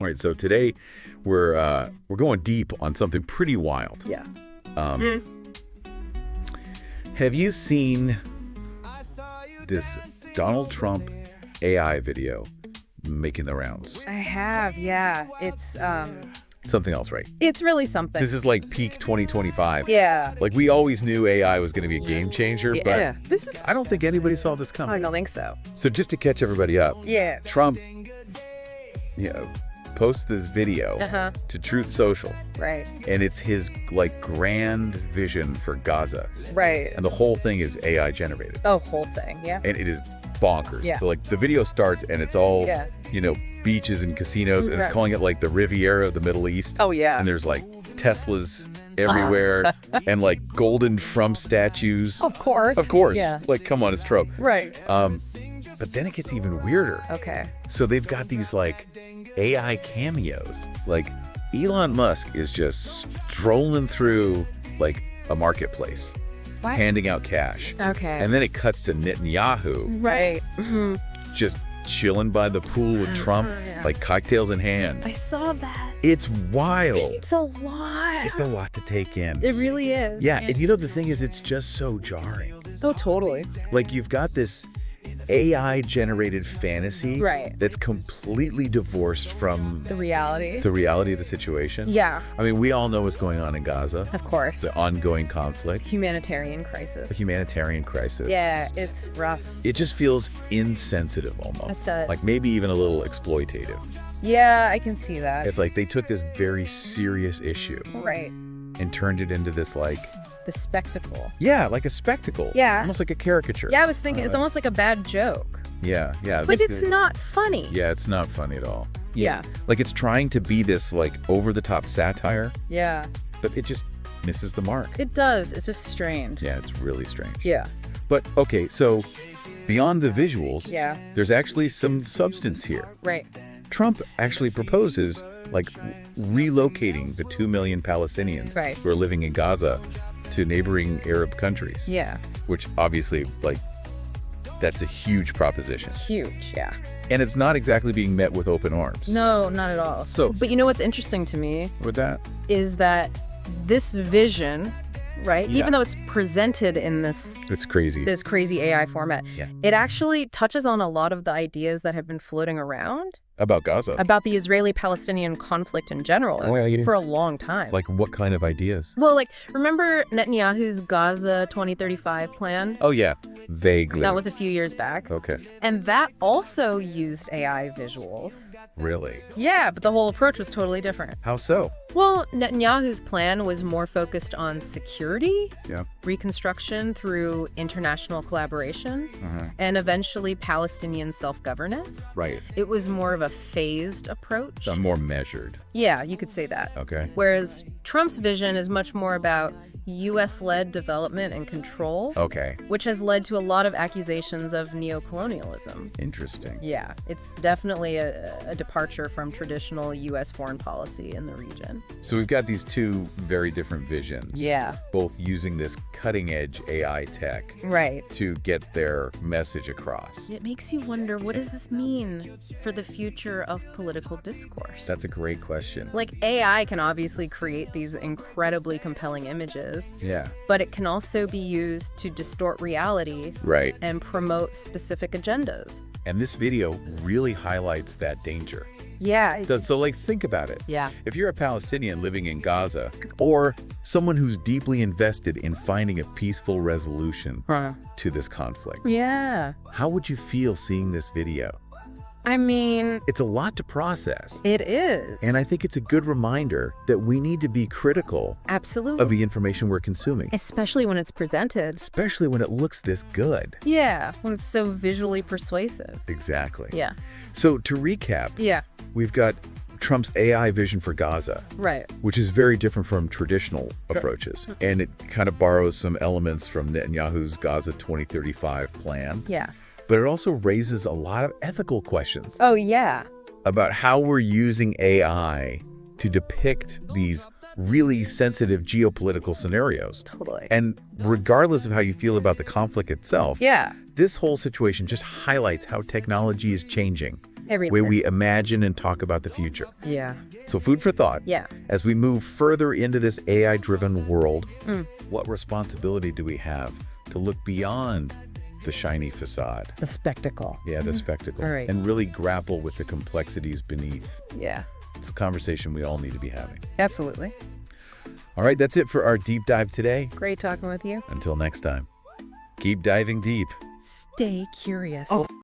All right, so today we're going deep on something pretty wild. Yeah. Have you seen this Donald Trump AI video making the rounds? I have, yeah. It's Something else, right? it's really something. This is like peak 2025. Yeah. Like, we always knew AI was going to be a game changer, Yeah. but This is I don't think anybody saw this I coming. don't think so. So just to catch everybody up, Yeah. Trump, posts this video Uh-huh. to Truth Social, Right. and it's his like grand vision for Gaza, Right. and the whole thing is AI generated, Oh, whole thing. Yeah. and it is bonkers. Yeah. So like the video starts and it's all Yeah. beaches and casinos, and Right. it's calling it like the Riviera of the Middle East. Oh, yeah. And there's like Teslas everywhere and like golden Trump statues. Of course. Of course. Yeah. Like, come on, it's Trump. Right. But then it gets even weirder. Okay. So they've got these like AI cameos. Like Elon Musk is just strolling through like a marketplace, What? handing out cash. Okay. And then it cuts to Netanyahu Right. Mhm. just chilling by the pool with Trump, Yeah. like cocktails in hand. I saw that. It's wild. It's a lot. It's a lot to take in. It really is. Yeah, and the thing is, it's just so jarring. Oh, totally. Like, you've got this AI-generated fantasy Right. that's completely divorced from The reality. the reality of the situation. Yeah. I mean, we all know what's going on in Gaza, Of course. the ongoing conflict, Humanitarian crisis. the humanitarian crisis. Yeah, it's rough. It just feels insensitive almost. It does. Like maybe even a little exploitative. Yeah, I can see that. It's like they took this very serious issue Right. and turned it into this like, The spectacle. yeah, like a spectacle. Yeah. Almost like a caricature. Yeah, I was thinking it's almost like a bad joke. Yeah, yeah. But it's not funny. Yeah, it's not funny at all. Yeah. Like, it's trying to be this like over-the-top satire, Yeah. but it just misses the mark. It does. It's just strange. Yeah, it's really strange. Yeah. But okay, so beyond the visuals, Yeah. there's actually some substance here. Right. Trump actually proposes like relocating the 2 million Palestinians Right. who are living in Gaza to neighboring Arab countries. Yeah. Which obviously, like, that's a huge proposition. Huge. Yeah. And it's not exactly being met with open arms. No, not at all. So- but you know what's interesting to me With that, is that this vision, right? Yeah. Even though it's presented in this it's crazy. crazy AI format, Yeah. it actually touches on a lot of the ideas that have been floating around About Gaza. about the Israeli-Palestinian conflict in general for a long time. Like, what kind of ideas? Well, like, remember Netanyahu's Gaza 2035 plan? Oh, yeah. Vaguely. That was a few years back. Okay. And that also used AI visuals. Really? Yeah, but the whole approach was totally different. How so? Well, Netanyahu's plan was more focused on security, Yeah. reconstruction through international collaboration, and eventually Palestinian self-governance. Right. It was more of a phased approach. More measured. Yeah, you could say that. Okay. Whereas Trump's vision is much more about U.S.-led development and control, Okay. which has led to a lot of accusations of neocolonialism. Interesting. Yeah, it's definitely a departure from traditional U.S. foreign policy in the region. So we've got these two very different visions. Yeah, Both using this cutting-edge AI tech right. to get their message across. It makes you wonder, what does this mean for the future of political discourse? That's a great question. Like, AI can obviously create these incredibly compelling images, Yeah. but it can also be used to distort reality Right. and promote specific agendas. And this video really highlights that danger. Yeah. So, like, think about it. Yeah. If you're a Palestinian living in Gaza, or someone who's deeply invested in finding a peaceful resolution to this conflict, Yeah. how would you feel seeing this video? I mean, It's a lot to process. it is. And I think it's a good reminder that we need to be critical Absolutely. of the information we're consuming, Especially when it's presented. especially when it looks this good. Yeah, when it's so visually persuasive. Exactly. Yeah. So to recap, Yeah, we've got Trump's AI vision for Gaza, right. which is very different from traditional approaches. And it kind of borrows some elements from Netanyahu's Gaza 2035 plan. Yeah. But it also raises a lot of ethical questions Oh, yeah. about how we're using AI to depict these really sensitive geopolitical scenarios. Totally. And regardless of how you feel about the conflict itself, Yeah. this whole situation just highlights how technology is changing Every way we imagine and talk about the future. Yeah. So food for thought. Yeah. As we move further into this AI-driven world, what responsibility do we have to look beyond the shiny facade? The spectacle. Yeah, the spectacle. All right. And really grapple with the complexities beneath. Yeah. It's a conversation we all need to be having. Absolutely. All right, that's it for our deep dive today. Great talking with you. Until next time, keep diving deep. Stay curious.